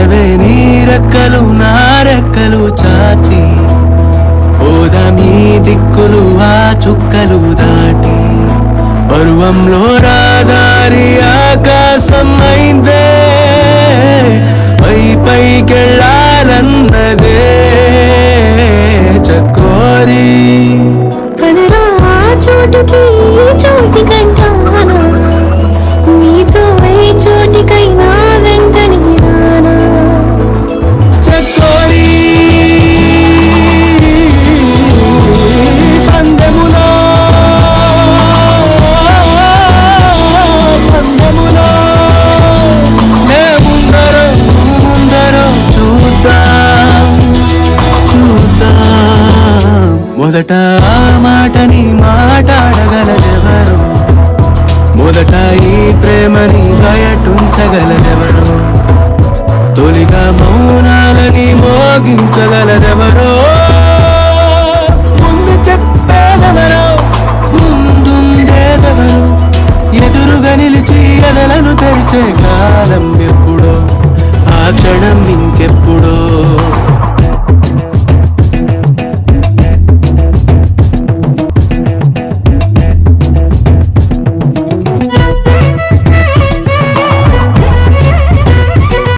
పెదవే నీ రెక్కలు నా రెక్కలు చాచి ఓదమీ దిక్కులు ఆ చుక్కలు దాటి పరువంలో రాదారి ఆకాశం అయిందే పై పైకెళ్ళాలన్నదే చకోరి కదరా చోటుకి చోటి కంటానా నీతో ఏ చోటికైనా వెంటనే రానా చకోరి పందెములో ముందరో చూద్దాం మొదట ఆ మాటని మాట్లాడగలదెవరు మొదట ఈ ప్రేమని బయటుంచగలదెవరు తొలిగా మౌనాలని మోగించగలదెవరో